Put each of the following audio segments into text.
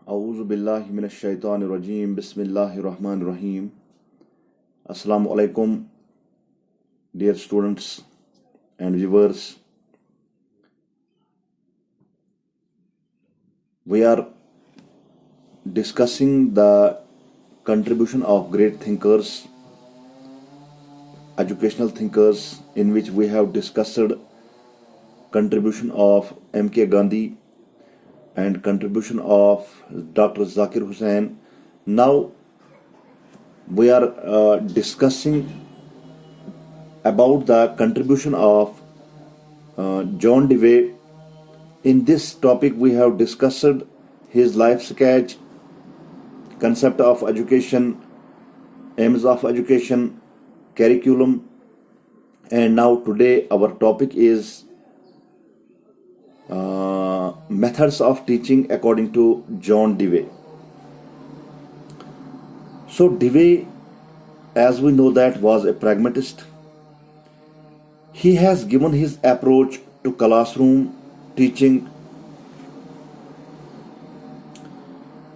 A'udhu billahi minash shaitanir rajim. Bismillahir rahmanir rahim. Assalamu alaikum, dear students and viewers. We are discussing the contribution of great thinkers, educational thinkers, in which we have discussed contribution of M.K. Gandhi and contribution of Dr. Zakir Hussain. Now we are discussing about the contribution of John Dewey. In this topic we have discussed his life sketch, concept of education, aims of education, curriculum, and now today our topic is methods of teaching according to John Dewey. So Dewey, as we know, that was a pragmatist. He has given his approach to classroom teaching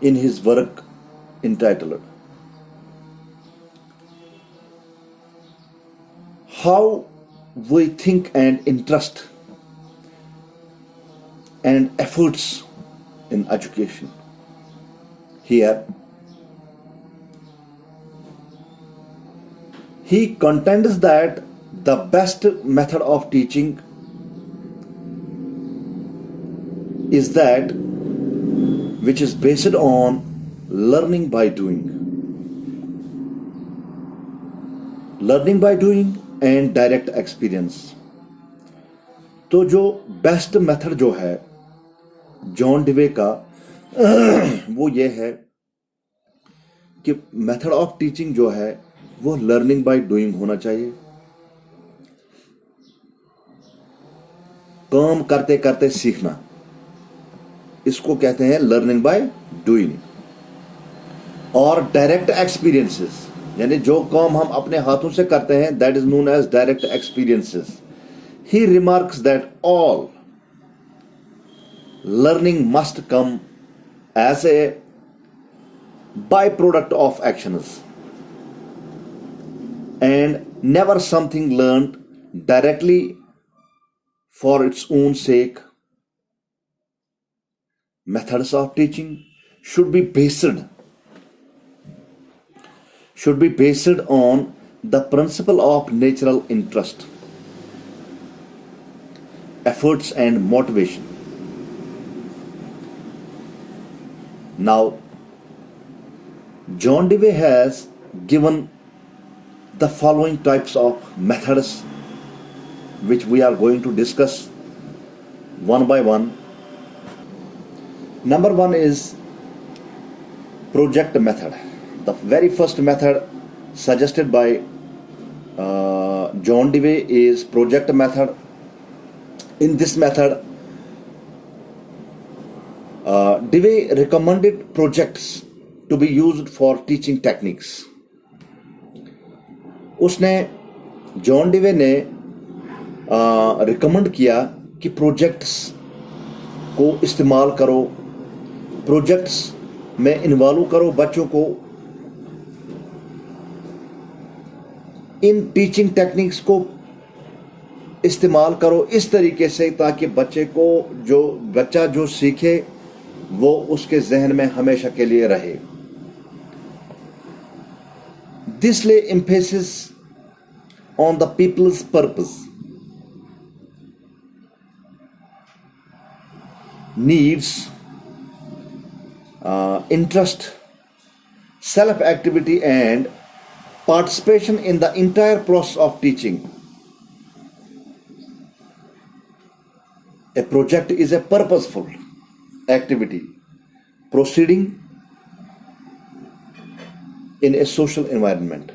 in his work entitled How We Think and Interest and Efforts in Education. Here he contends that the best method of teaching is that which is based on learning by doing and direct experience. तो जो best method जो है John Dewey का वो ये है कि method of teaching जो है वो लर्निंग बाय डूइंग होना चाहिए। काम करते करते सीखना, इसको कहते हैं लर्निंग बाय डूइंग। और डायरेक्ट एक्सपीरियंसेस, यानी जो काम हम अपने हाथों से करते हैं, that is known as direct experiences. He remarks that all learning must come as a byproduct of actions and never something learned directly for its own sake. Methods of teaching should be based on the principle of natural interest, efforts and motivation. Now, John Dewey has given the following types of methods which we are going to discuss one by one. Number one is project method. The very first method suggested by John Dewey is project method. In this method, Dewey recommended projects to be used for teaching techniques. उसने John Dewey ने recommend किया कि projects को इस्तेमाल करो, projects में involve करो बच्चों को इन टीचिंग टेक्निक्स को इस्तेमाल करो इस तरीके से ताकि बच्चा जो सीखे वो उसके जहन में हमेशा के लिए रहे। This lay emphasis on the people's purpose, needs, interest, self-activity and participation in the entire process of teaching. A project is a purposeful activity proceeding in a social environment.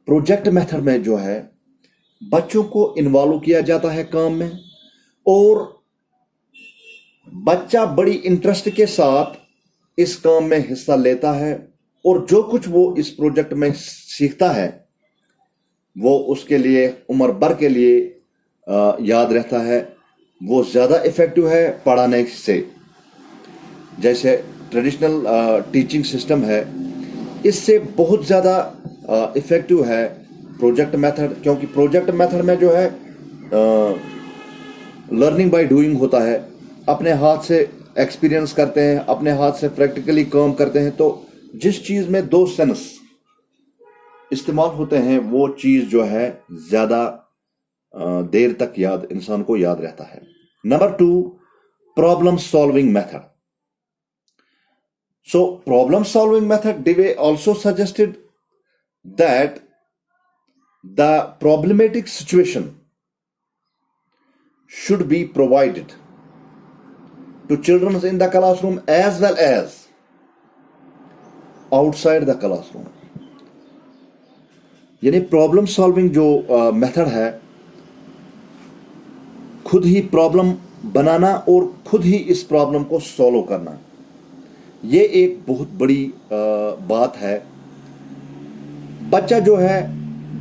Project method में जो है बच्चों को involve किया जाता है काम में और बच्चा बड़ी इंटरेस्ट के साथ इस काम में हिस्सा लेता है और जो कुछ वो इस प्रोजेक्ट में सीखता है वो उसके लिए उम्र भर के लिए याद रहता है, वो ज़्यादा इफेक्टिव है पढ़ाने से। जैसे ट्रेडिशनल टीचिंग सिस्टम है, इससे बहुत ज़्यादा इफ़ेक्टिव है प्रोजेक्ट मेथड, क्योंकि प्रोजेक्ट मेथड में जो है लर्निंग बाय डूइंग होता है। अपने हाथ से एक्सपीरियंस करते हैं, अपने हाथ से प्रैक्टिकली काम करते हैं, तो जिस चीज़ में दो सेंस इस्तेमाल होते हैं वो चीज़ जो है ज़्यादा देर तक इंसान को याद रहता है। Number 2, problem solving method. So problem solving method, Dewey also suggested that the problematic situation should be provided to children in the classroom as well as outside the classroom। यानी प्रॉब्लम सॉल्विंग जो method है, खुद ही problem बनाना और खुद ही इस problem को solve करना, ये एक बहुत बड़ी बात है। बच्चा जो है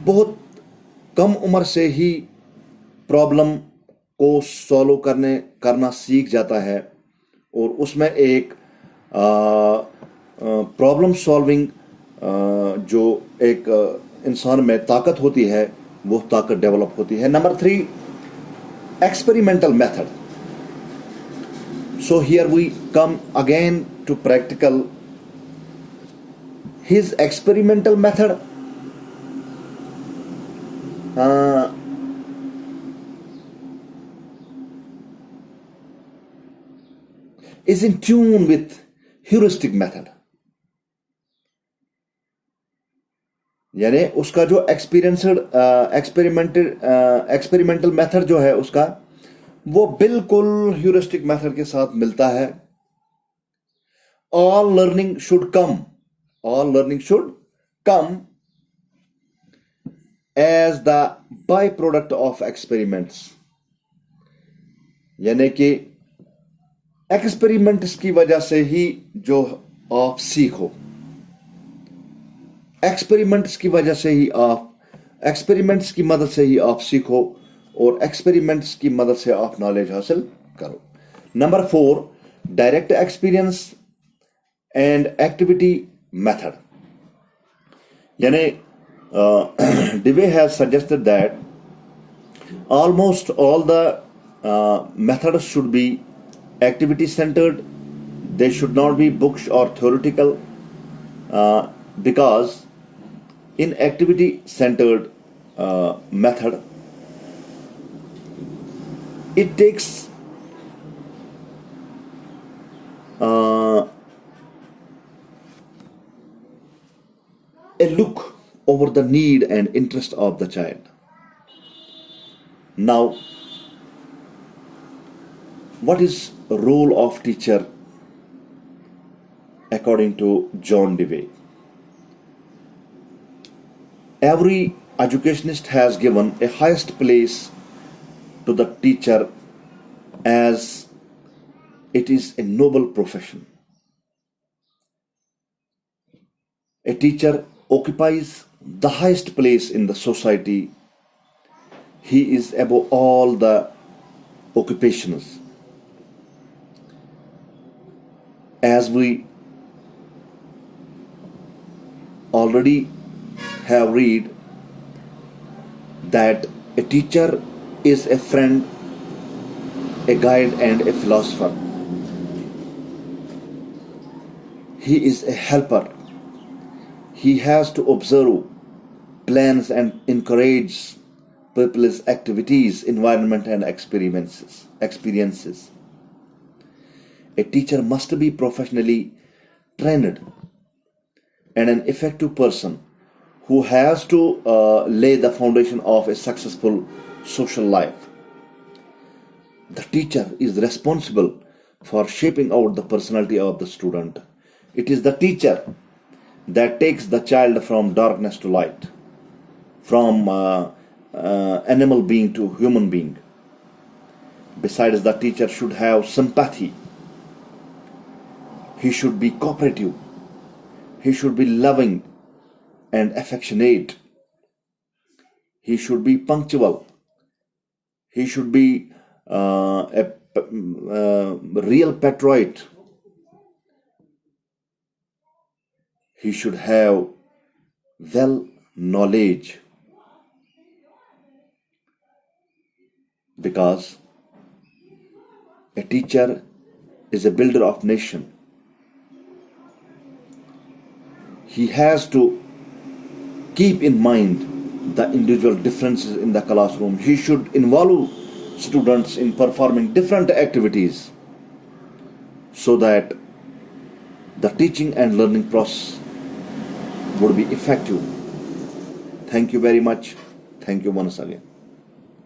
बहुत कम उम्र से ही प्रॉब्लम को सॉल्व करना सीख जाता है, और उसमें एक प्रॉब्लम सॉल्विंग जो एक इंसान में ताकत होती है, वो ताकत डेवलप होती है। Number 3, experimental method. So here we come again to practical. His experimental method is in tune with heuristic method। यानी उसका जो एक्सपेरिमेंटल मेथड जो है उसका, वो बिल्कुल ह्यूरिस्टिक मेथड के साथ मिलता है। All learning should come as the by product of experiments. यानी कि एक्सपेरिमेंट्स की वजह से ही जो आप सीखो, एक्सपेरिमेंट्स की मदद से ही आप सीखो, और एक्सपेरिमेंट्स की मदद से आप नॉलेज हासिल करो। Number 4, direct experience and activity method. यानी Dewey has suggested that almost all the methods should be activity centered. They should not be books or theoretical, because in activity centered method, it takes a look over the need and interest of the child. Now, what is the role of teacher according to John Dewey? Every educationist has given a highest place to the teacher, as it is a noble profession. A teacher occupies the highest place in the society. He is above all the occupations. As we already have read that a teacher is a friend, a guide and a philosopher. He is a helper. He has to observe, plans and encourage people's activities, environment and experiences. A teacher must be professionally trained and an effective person who has to lay the foundation of a successful social life. The teacher is responsible for shaping out the personality of the student. It is the teacher that takes the child from darkness to light, from animal being to human being. Besides, the teacher should have sympathy. He should be cooperative. He should be loving and affectionate. He should be punctual. He should be a real patriot. he should have well knowledge, because a teacher is a builder of nation. He has to keep in mind the individual differences in the classroom. He should involve students in performing different activities so that the teaching and learning process would be effective. Thank you very much. Thank you once again.